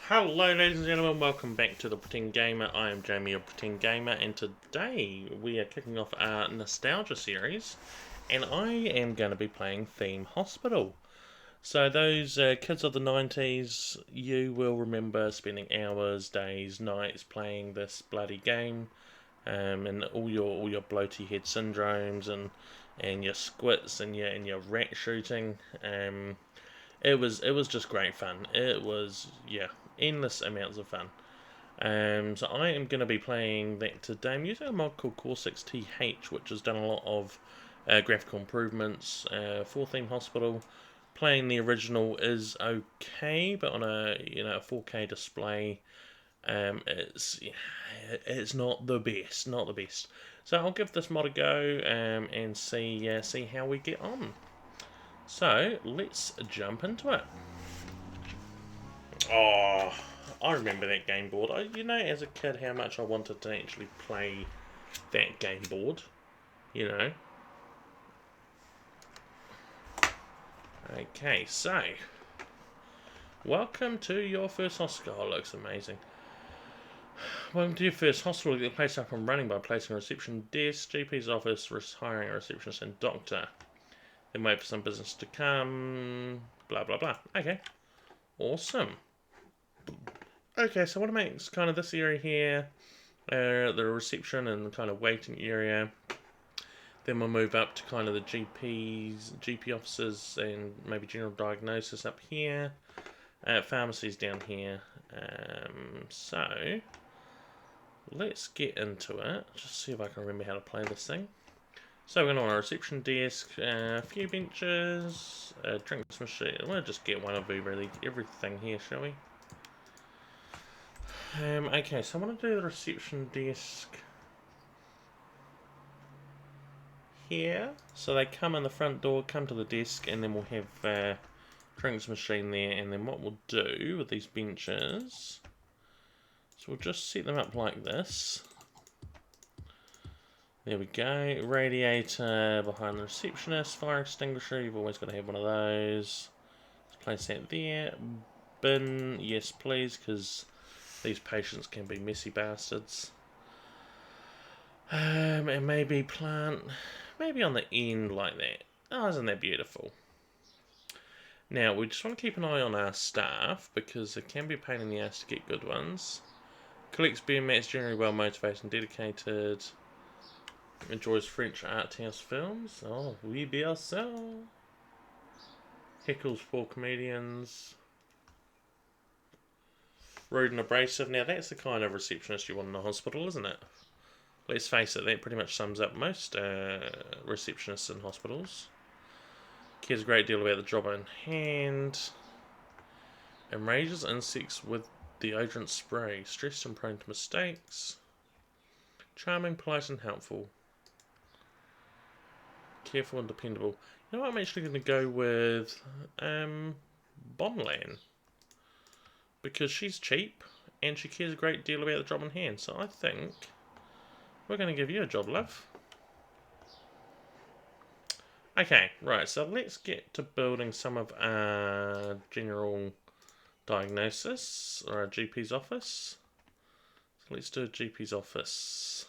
Hello ladies and gentlemen, welcome back to the Pretend Gamer. I am Jamie, your Pretend Gamer, and today we are kicking off our nostalgia series, and I am going to be playing Theme Hospital. So those kids of the 90s, you will remember spending hours, days, nights playing this bloody game, and all your bloaty head syndromes and your squits and your rat shooting. It was just great fun. It was, yeah, endless amounts of fun. So I am going to be playing that today. I'm using a mod called Core6TH, which has done a lot of graphical improvements for Theme Hospital. Playing the original is okay, but on a 4K display, it's not the best, not the best. So I'll give this mod a go and see how we get on. So let's jump into it. Oh, I remember that game board. As a kid, how much I wanted to actually play that game board. You know. Okay, so welcome to your first hospital. Oh, looks amazing. Welcome to your first hospital. Get the place up and running by placing a reception desk, GP's office, hiring a receptionist and doctor. Then wait for some business to come. Blah blah blah. Okay, awesome. Okay, so I want to make kind of this area here, the reception and the kind of waiting area. Then we'll move up to kind of the GP offices and maybe general diagnosis up here. Pharmacies down here. So let's get into it. Just see if I can remember how to play this thing. So we're going to want a reception desk, a few benches, a drinks machine. We'll just get one of everything here, shall we? Okay, so I want to do the reception desk here. So they come in the front door, come to the desk, and then we'll have drinks machine there. And then what we'll do with these benches, so we'll just set them up like this. There we go. Radiator behind the receptionist, fire extinguisher. You've always got to have one of those. Let's place that there. Bin, yes please, because these patients can be messy bastards. And maybe plant, maybe on the end like that. Oh, isn't that beautiful? Now, we just want to keep an eye on our staff, because it can be a pain in the ass to get good ones. Collects beer mats, generally well motivated and dedicated. Enjoys French art house films. Oh, oui, bien sûr. Heckles for comedians. Rude and abrasive. Now, that's the kind of receptionist you want in a hospital, isn't it? Let's face it, that pretty much sums up most receptionists in hospitals. Cares a great deal about the job in hand. Enrages insects with deodorant spray. Stressed and prone to mistakes. Charming, polite and helpful. Careful and dependable. You know what, I'm actually going to go with Bonlan. Because she's cheap and she cares a great deal about the job in hand. So I think we're going to give you a job, love. Okay, right, so let's get to building some of our general diagnosis, or our GP's office. So let's do a GP's office.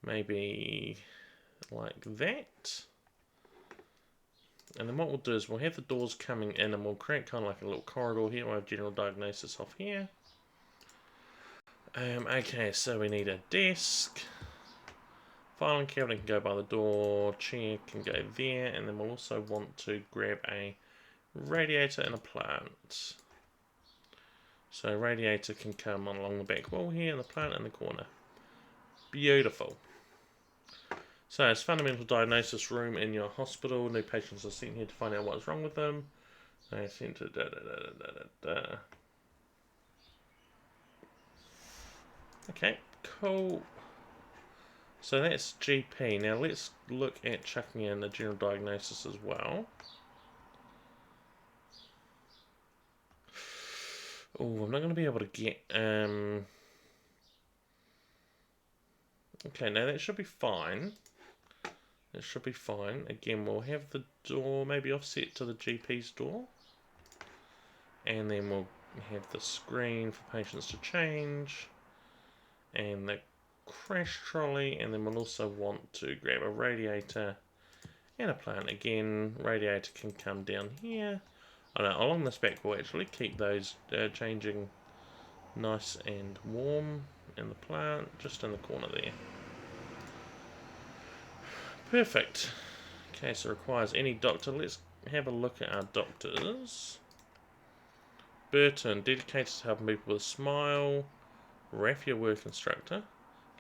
Maybe like that. And then what we'll do is we'll have the doors coming in and we'll create kind of like a little corridor here. We'll have general diagnosis off here. Okay, so we need a desk. Filing cabinet can go by the door, chair can go there, and then we'll also want to grab a radiator and a plant. So radiator can come along the back wall here, and the plant in the corner. Beautiful. So it's fundamental diagnosis room in your hospital. New patients are sent here to find out what's wrong with them. They sent to Okay, cool. So that's GP. Now let's look at chucking in a general diagnosis as well. Oh, I'm not going to be able to get... Okay, now that should be fine. That should be fine. Again, we'll have the door maybe offset to the GP's door. And then we'll We have the screen for patients to change, and the crash trolley, and then we'll also want to grab a radiator and a plant again. Radiator can come down here. Oh no, along this back we'll actually keep those changing nice and warm, and the plant just in the corner there. Perfect. Okay, so requires any doctor. Let's have a look at our doctors. Burton, dedicated to helping people with a smile. Raffia, work instructor.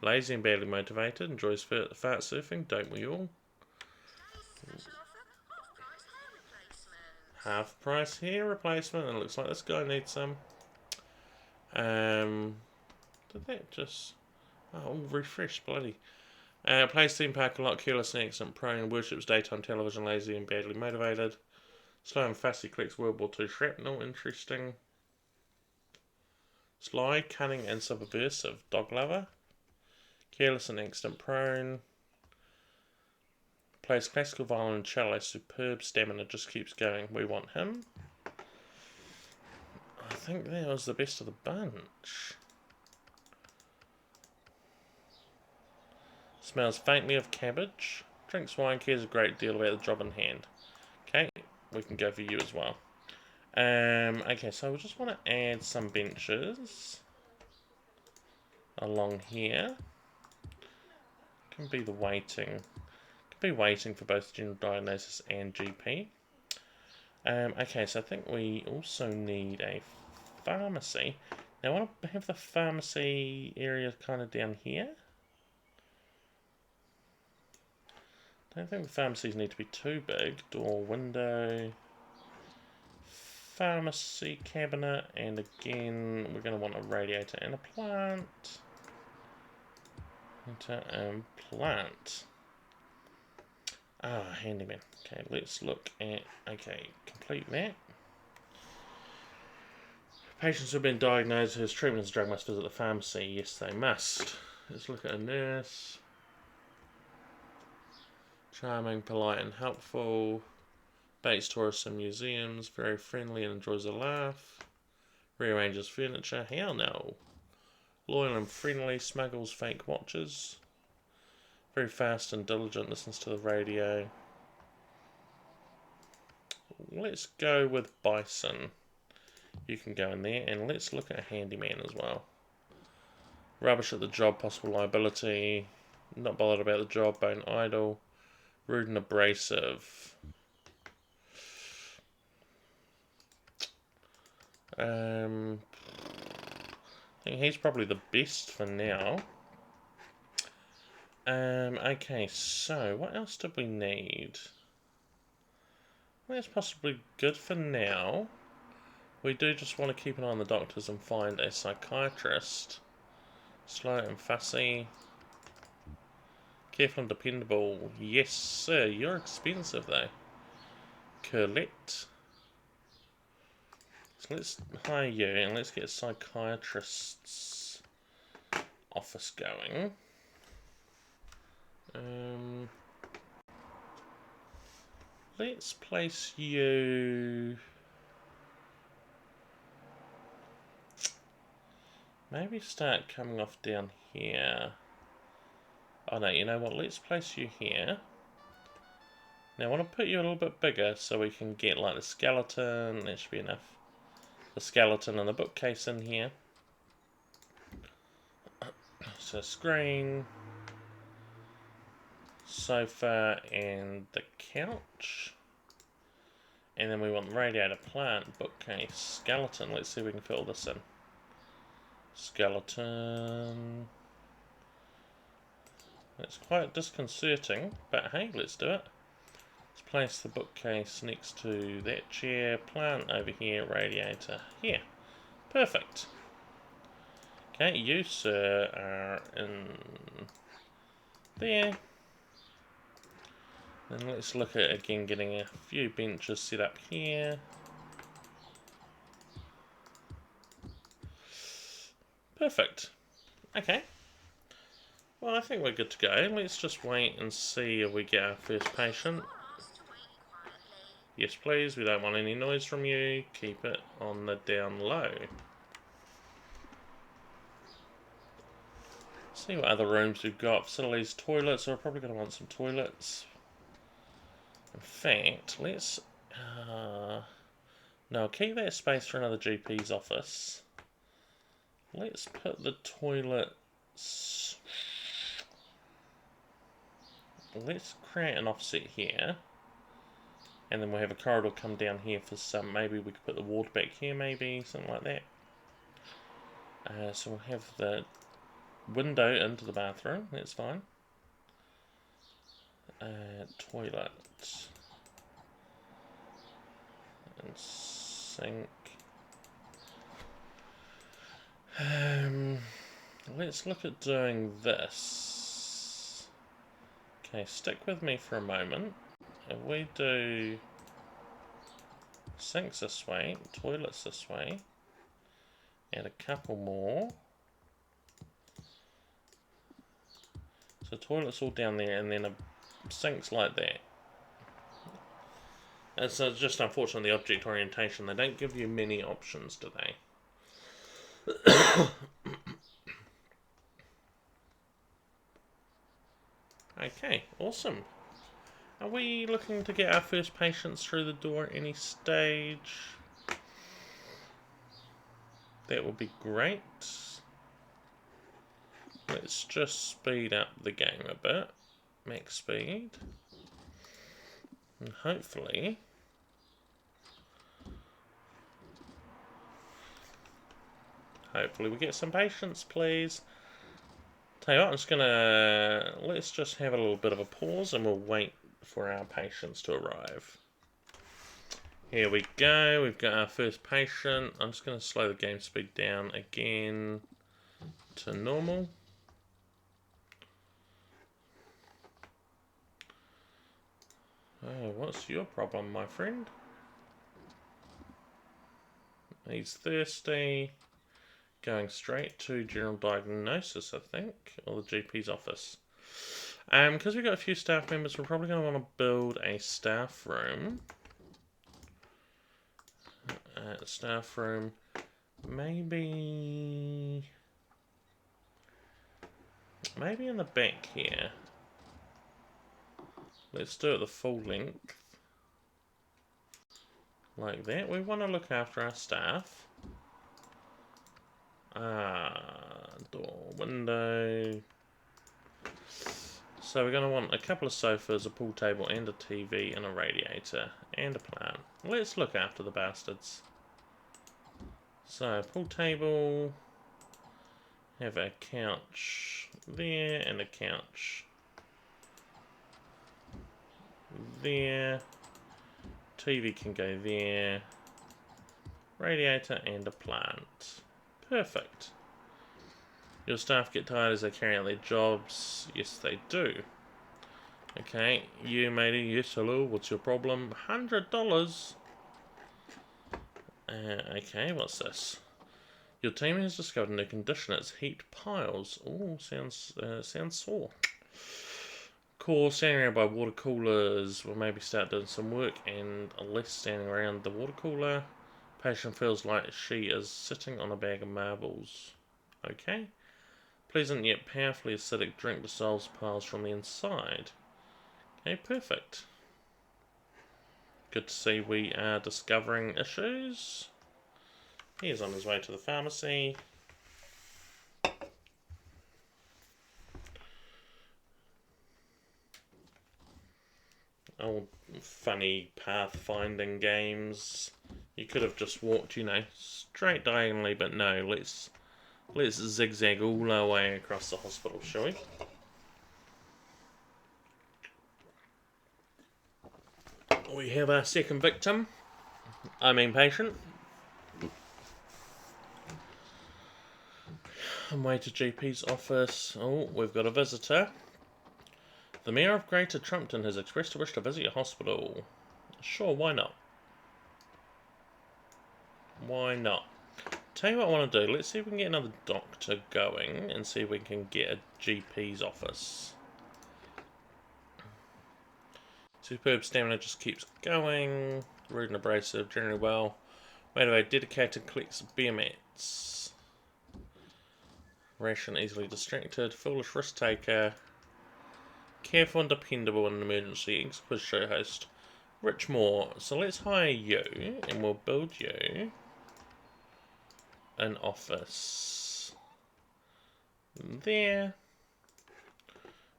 Lazy and badly motivated. Enjoys fart surfing. Don't we all? Half price hair replacement. And it looks like this guy needs some. Did that just... Oh, refresh, bloody. Plays theme park a lot, careless and accent prone, worships daytime television, lazy and badly motivated. Slow and fussy, collects World War II shrapnel, interesting. Sly, cunning and subversive, dog lover. Careless and accident prone. Plays classical violin and cello, superb stamina, just keeps going. We want him. I think that was the best of the bunch. Smells faintly of cabbage. Drinks wine, cares a great deal about the job in hand. Okay, we can go for you as well. Okay, so we just want to add some benches along here. Can be the waiting. Can be waiting for both general diagnosis and GP. Okay, so I think we also need a pharmacy. Now I want to have the pharmacy area kind of down here. I don't think the pharmacies need to be too big. Door, window, pharmacy cabinet, and again we're going to want a radiator and a plant. Plant. Ah, handyman. Okay, let's look at, okay, complete that. Patients who have been diagnosed whose treatment is a drug must visit the pharmacy. Yes, they must. Let's look at a nurse. Charming, polite and helpful. Bates tourists and museums. Very friendly and enjoys a laugh. Rearranges furniture. Hell no. Loyal and friendly. Smuggles fake watches. Very fast and diligent. Listens to the radio. Let's go with Bison. You can go in there. And let's look at a handyman as well. Rubbish at the job. Possible liability. Not bothered about the job. Bone idle. Rude and abrasive. I think he's probably the best for now. Okay, so what else did we need? Well, that's possibly good for now. We do just want to keep an eye on the doctors and find a psychiatrist. Slow and fussy. Careful and dependable. Yes, sir. You're expensive, though. Curlette. So let's hire you and let's get a psychiatrist's office going. Let's place you... Maybe start coming off down here. Oh no, you know what, let's place you here. Now I want to put you a little bit bigger so we can get like the skeleton, that should be enough. The skeleton and the bookcase in here. So screen, sofa and the couch. And then we want the radiator, plant, bookcase, skeleton. Let's see if we can fill this in. Skeleton. It's quite disconcerting, but hey, let's do it. Let's place the bookcase next to that chair, plant over here, radiator here. Perfect. Okay, you, sir, are in there. And let's look at, again, getting a few benches set up here. Perfect. Okay. Well, I think we're good to go. Let's just wait and see if we get our first patient. Yes, please. We don't want any noise from you. Keep it on the down low. See what other rooms we've got. Facilities, toilets. We're probably going to want some toilets. In fact, let's... no, keep that space for another GP's office. Let's put the toilets... Let's create an offset here. And then we'll have a corridor come down here for some... Maybe we could put the ward back here, maybe. Something like that. So we'll have the window into the bathroom. That's fine. Toilet. And sink. Let's look at doing this. Okay, stick with me for a moment. If we do sinks this way, toilets this way, and a couple more. So toilets all down there, and then a sinks like that. It's just unfortunate the object orientation. They don't give you many options, do they? Okay, awesome. Are we looking to get our first patients through the door at any stage? That would be great. Let's just speed up the game a bit. Max speed. And hopefully... we get some patients, please. Tell you what, I'm just gonna... Let's just have a little bit of a pause and we'll wait for our patients to arrive. Here we go, we've got our first patient. I'm just going to slow the game speed down again to normal. Oh, what's your problem, my friend? He's thirsty. Going straight to general diagnosis, I think, or the GP's office. Because we've got a few staff members, we're probably going to want to build a staff room. Staff room, maybe in the back here. Let's do it the full length, like that. We want to look after our staff. Door, window. So we're going to want a couple of sofas, a pool table, and a TV, and a radiator, and a plant. Let's look after the bastards. So, pool table, have a couch there, and a couch there. TV can go there. Radiator and a plant. Perfect. Your staff get tired as they carry out their jobs. Yes, they do. Okay, you matey. Yes, hello. What's your problem? $100. Okay, what's this? Your team has discovered a new condition. It's heat piles. Oh, sounds sore. Cool. Standing around by water coolers. We'll maybe start doing some work and less standing around the water cooler. Patient feels like she is sitting on a bag of marbles. Okay. Pleasant yet powerfully acidic drink dissolves piles from the inside. Okay, perfect. Good to see we are discovering issues. He's on his way to the pharmacy. Old funny pathfinding games. You could have just walked, straight diagonally, but no, let's zigzag all our way across the hospital, shall we? We have our second victim. Patient. On way to GP's office. Oh, we've got a visitor. The Mayor of Greater Trumpton has expressed a wish to visit your hospital. Sure, why not? Why not? Tell you what I want to do. Let's see if we can get another doctor going and see if we can get a GP's office. Superb stamina just keeps going. Rude and abrasive, generally well. Motivated, dedicated, collects beer mats. Ration, easily distracted. Foolish risk taker. Careful and dependable in an emergency. Ex-quiz show host. Rich Moore. So let's hire you and we'll build you an office. There.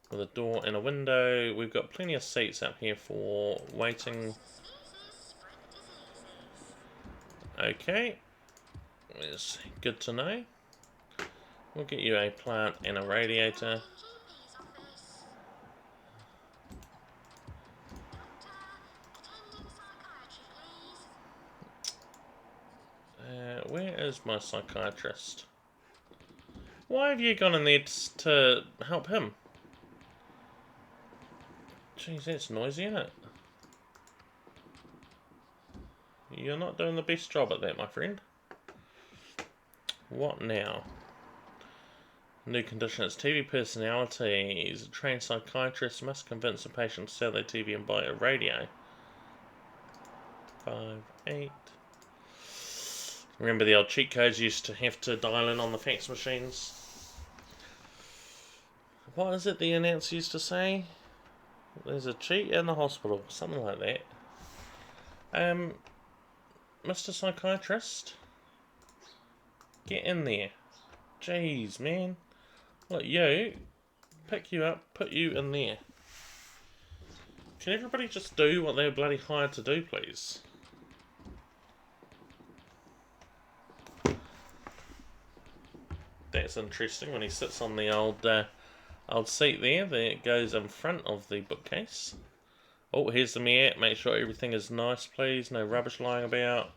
With a door and a window. We've got plenty of seats up here for waiting. Okay. It's good to know. We'll get you a plant and a radiator. Where is my psychiatrist? Why have you gone in there to help him? Jeez, that's noisy, isn't it? You're not doing the best job at that, my friend. What now? New conditions. TV personalities. A trained psychiatrist must convince a patient to sell their TV and buy a radio. 5, 8. Remember the old cheat codes you used to have to dial in on the fax machines? What is it the announcer used to say? There's a cheat in the hospital. Something like that. Mr. Psychiatrist? Get in there. Jeez, man. Look, you. Pick you up, put you in there. Can everybody just do what they were bloody hired to do, please? That's interesting when he sits on the old seat there that goes in front of the bookcase. Oh, here's the mayor. Make sure everything is nice, please. No rubbish lying about.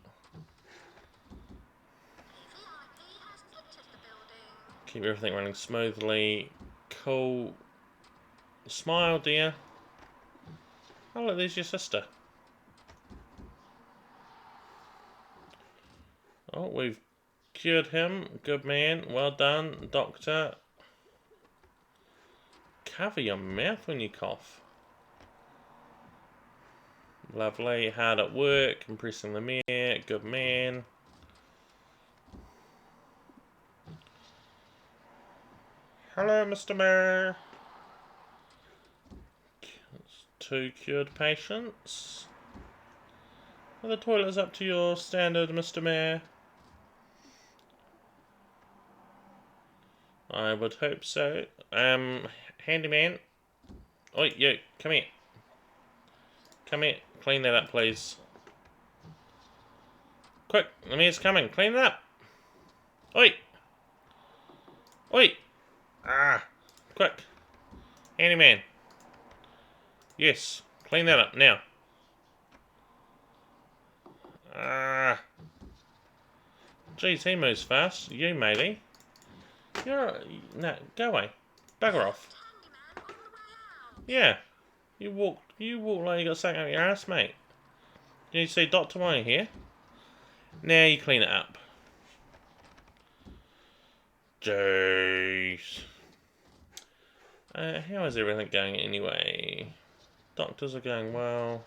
Keep everything running smoothly. Cool. Smile, dear. Oh, look, there's your sister. Oh, we've cured him. Good man. Well done, doctor. Cover your mouth when you cough. Lovely. Hard at work. Impressing the mayor. Good man. Hello, Mr. Mayor. 2 cured patients. Well, the toilet's up to your standard, Mr. Mayor. I would hope so. Handyman. Oi, you, come here. Come here. Clean that up, please. Quick, the mayor's coming. Clean it up. Oi. Oi. Ah, quick. Handyman. Yes, clean that up now. Ah. Geez, he moves fast. You, matey. No, go away. Bugger off. Yeah. You walk like you got something up your ass, mate. Did you see Dr. Wayne here? Now you clean it up. Jeez. How is everything going anyway? Doctors are going well.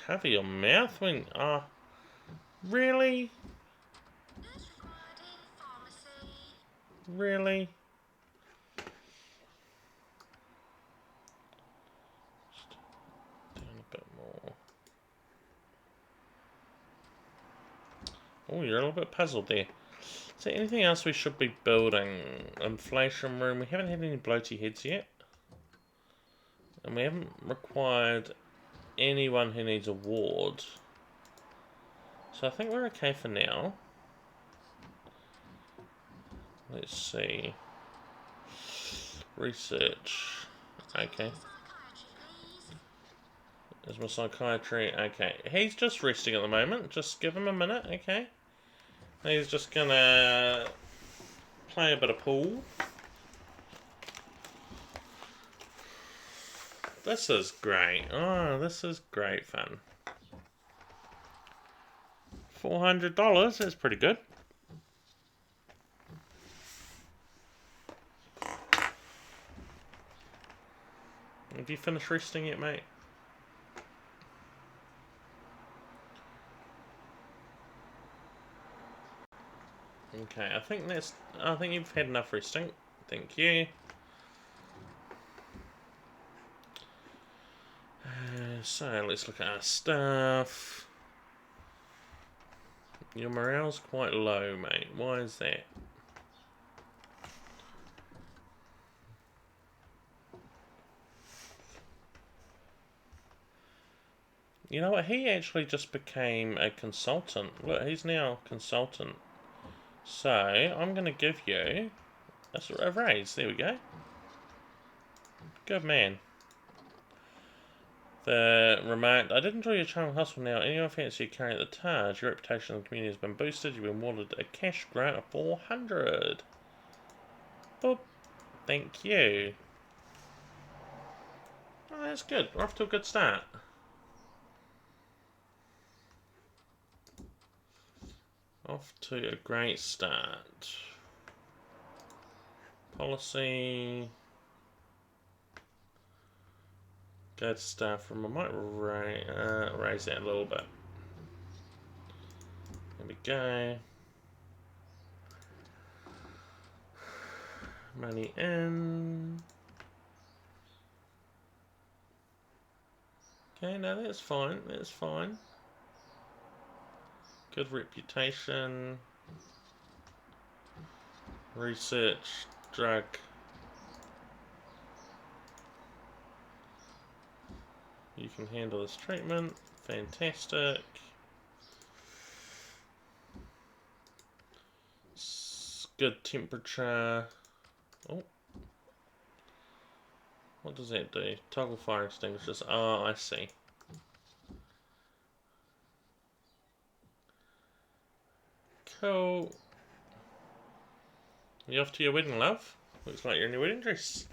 Cover your mouth when... really? Really? Just down a bit more. Oh, you're a little bit puzzled there. Is there anything else we should be building? Inflation room. We haven't had any bloaty heads yet. And we haven't required anyone who needs a ward. So I think we're okay for now. Let's see. Research. Okay. There's my psychiatry. Okay. He's just resting at the moment. Just give him a minute, okay? He's just gonna play a bit of pool. This is great. Oh, this is great fun. $400, that's pretty good. Have you finished resting yet, mate? Okay, I think you've had enough resting. Thank you. So let's look at our stuff. Your morale's quite low, mate. Why is that? You know what? He actually just became a consultant. Look, he's now a consultant. So I'm going to give you a raise. There we go. Good man. The remarked, I did enjoy your charming hustle. Now, anyone fancy you carrying the Taj? Your reputation in the community has been boosted. You've been awarded a cash grant of 400. Boop. Thank you. Oh, that's good. We're off to a good start. Off to a great start. Policy. Go to staff room. I might raise that a little bit. There we go. Money in. Okay, no, that's fine. That's fine. Good reputation. Research. Drug. You can handle this treatment. Fantastic. Good temperature. Oh. What does that do? Toggle fire extinguishers. Oh, I see. Cool. You off to your wedding, love? Looks like you're in your wedding dress.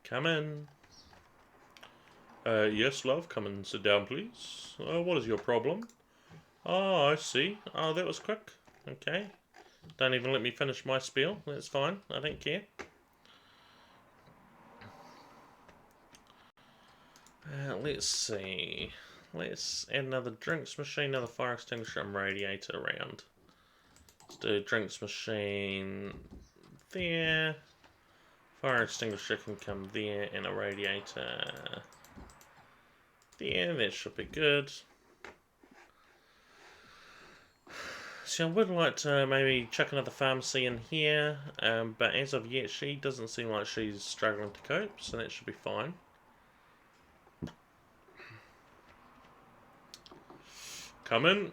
Come in. Yes, love. Come and sit down, please. What is your problem? Oh, I see. Oh, that was quick. Okay. Don't even let me finish my spiel. That's fine. I don't care. Let's see. Let's add another drinks machine, another fire extinguisher and radiator around. Let's do a drinks machine there. Fire extinguisher can come there and a radiator there. That should be good. So I would like to maybe chuck another pharmacy in here, but as of yet she doesn't seem like she's struggling to cope, so that should be fine. Come in.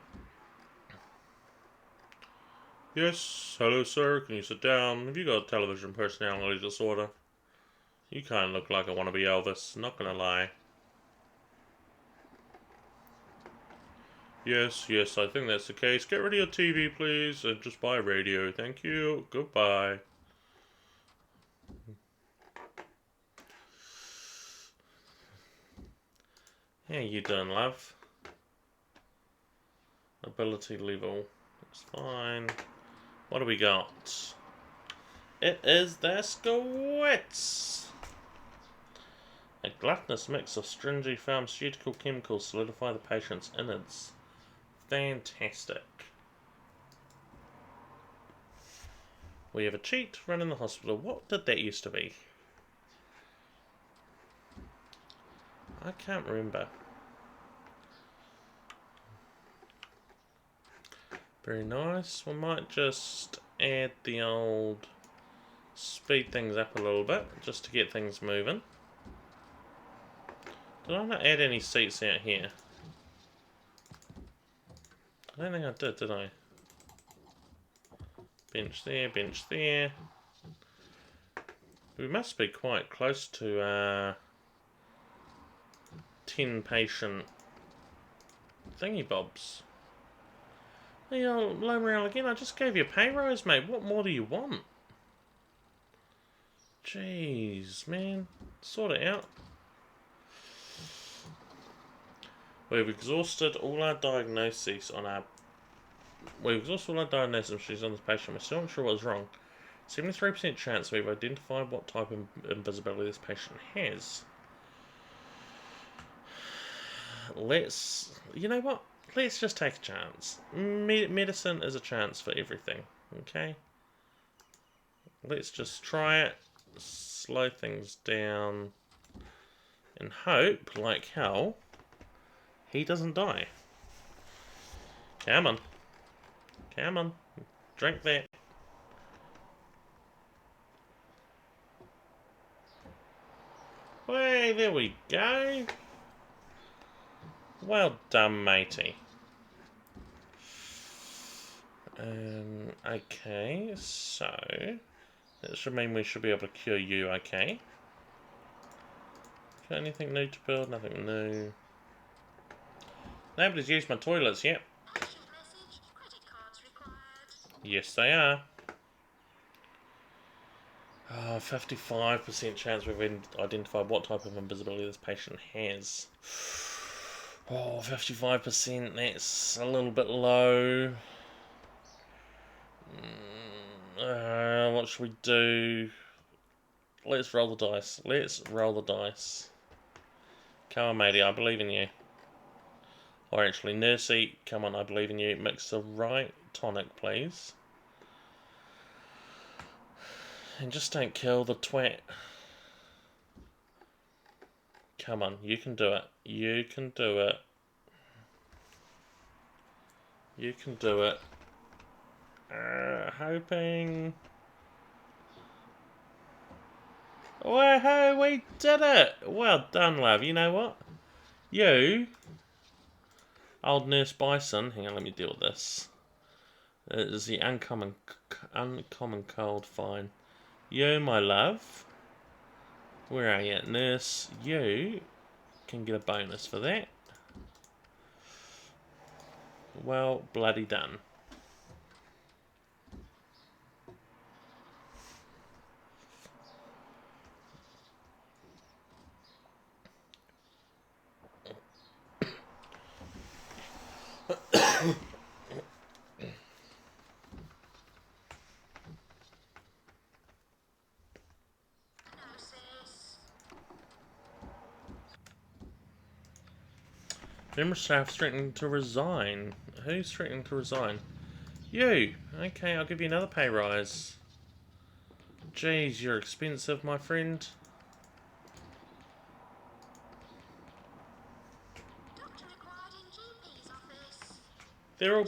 Yes, hello sir, can you sit down? Have you got television personality disorder? You kind of look like a wannabe Elvis, not gonna lie. Yes, I think that's the case. Get rid of your TV, please, and just buy a radio. Thank you. Goodbye. How you doing, love? Ability level. It's fine. What do we got? It is the Squits! A gluttonous mix of stringy pharmaceutical chemicals solidify the patient's innards. Fantastic. We have a cheat run in the hospital. What did that used to be? I can't remember. Very nice. We might just add the old speed things up a little bit just to get things moving. Did I not add any seats out here? I don't think I did I? Bench there, bench there. We must be quite close to 10 patient thingy bobs. You know, low morale again. I just gave you a pay rise, mate. What more do you want? Jeez, man. Sort it out. We've exhausted all our diagnoses on our We exhausted our diagnosis on this patient. We're still not sure what was wrong. 73% chance we've identified what type of invisibility this patient has. You know what? Let's just take a chance. Medicine is a chance for everything, okay? Let's just try it, slow things down, and hope, like hell, he doesn't die. Come on. Come on. Drink that. Hey, there we go. Well done, matey. Okay, so that should mean we should be able to cure you, okay? Got anything new to build? Nothing new. Nobody's used my toilets yet. Yes, they are. 55% chance we've identified what type of invisibility this patient has. 55%, that's a little bit low. What should we do? Let's roll the dice. Let's roll the dice. Come on, matey, I believe in you. Or actually, Nursey, come on, I believe in you. Mix the right tonic, please. And just don't kill the twat. Come on, you can do it. You can do it. You can do it. Hoping... Whoa, we did it! Well done, love. You know what? You... Old Nurse Bison. Hang on, let me deal with this. It is the uncommon cold. Fine. You, my love. Where are you, Nurse? You can get a bonus for that. Well, bloody done. Member staff threatening to resign. Who's threatening to resign? You! Okay, I'll give you another pay rise. Jeez, you're expensive, my friend. They're all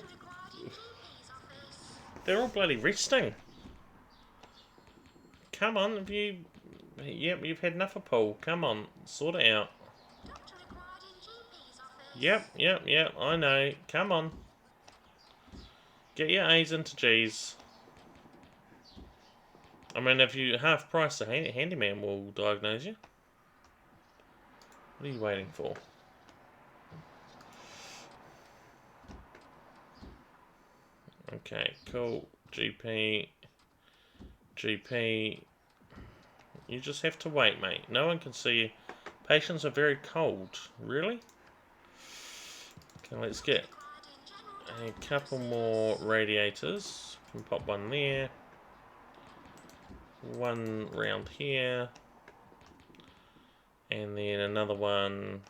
bloody resting. Come on, have you... Yep, you've had enough of Paul. Come on, sort it out. Yep, I know. Come on. Get your A's into G's. I mean, if you half price, the handyman will diagnose you. What are you waiting for? Okay, cool. GP. You just have to wait, mate. No one can see you. Patients are very cold. Really? Okay, let's get a couple more radiators. Can pop one there. One round here. And then another one.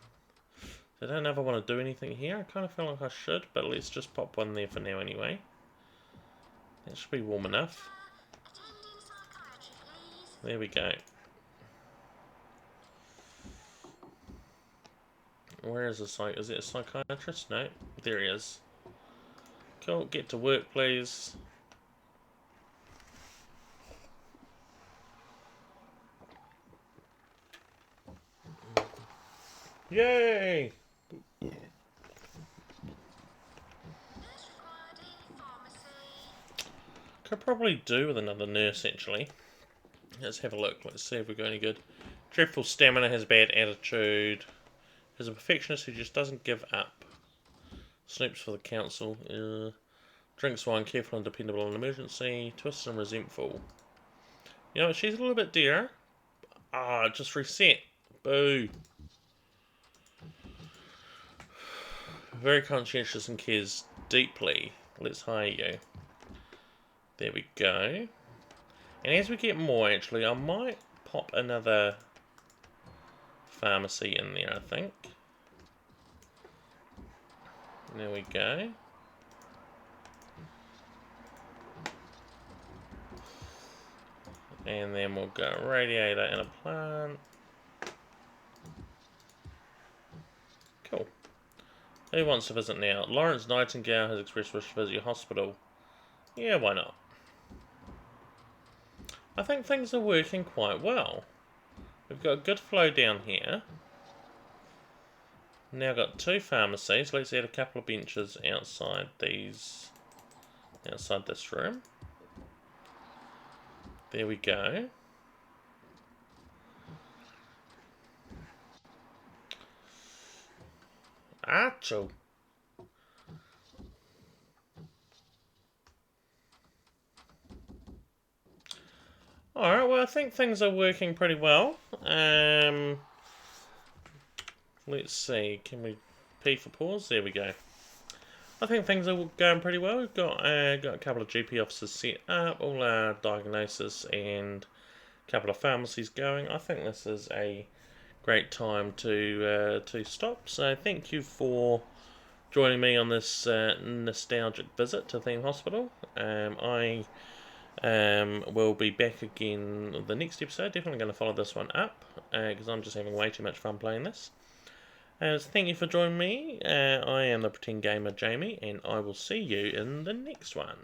I don't know if I want to do anything here. I kind of feel like I should, but let's just pop one there for now anyway. That should be warm enough. There we go. Where is the psych? Is it a psychiatrist? No, there he is. Cool, get to work, please. Yay! Could probably do with another nurse, actually. Let's have a look. Let's see if we're going any good. Dreadful stamina, has bad attitude. Is a perfectionist who just doesn't give up. Snoops for the council. Drinks wine, careful and dependable in emergency. Twisted and resentful. You know, she's a little bit dear. Just reset. Boo. Very conscientious and cares deeply. let's hire you. There we go. And as we get more, actually, I might pop another pharmacy in there, I think. There we go. And then we'll go radiator and a plant. Cool. Who wants to visit now? Lawrence Nightingale has expressed wish to visit your hospital. Yeah, why not? I think things are working quite well. We've got a good flow down here. Now got 2 pharmacies. Let's add a couple of benches outside this room. There we go. Achoo. Alright, well I think things are working pretty well. Let's see, can we P for pause? There we go. I think things are going pretty well. We've got a couple of GP offices set up, all our diagnosis and a couple of pharmacies going. I think this is a great time to stop. So thank you for joining me on this nostalgic visit to Theme Hospital. I will be back again the next episode. Definitely going to follow this one up because I'm just having way too much fun playing this. So thank you for joining me. I am the Pretend Gamer Jamie, and I will see you in the next one.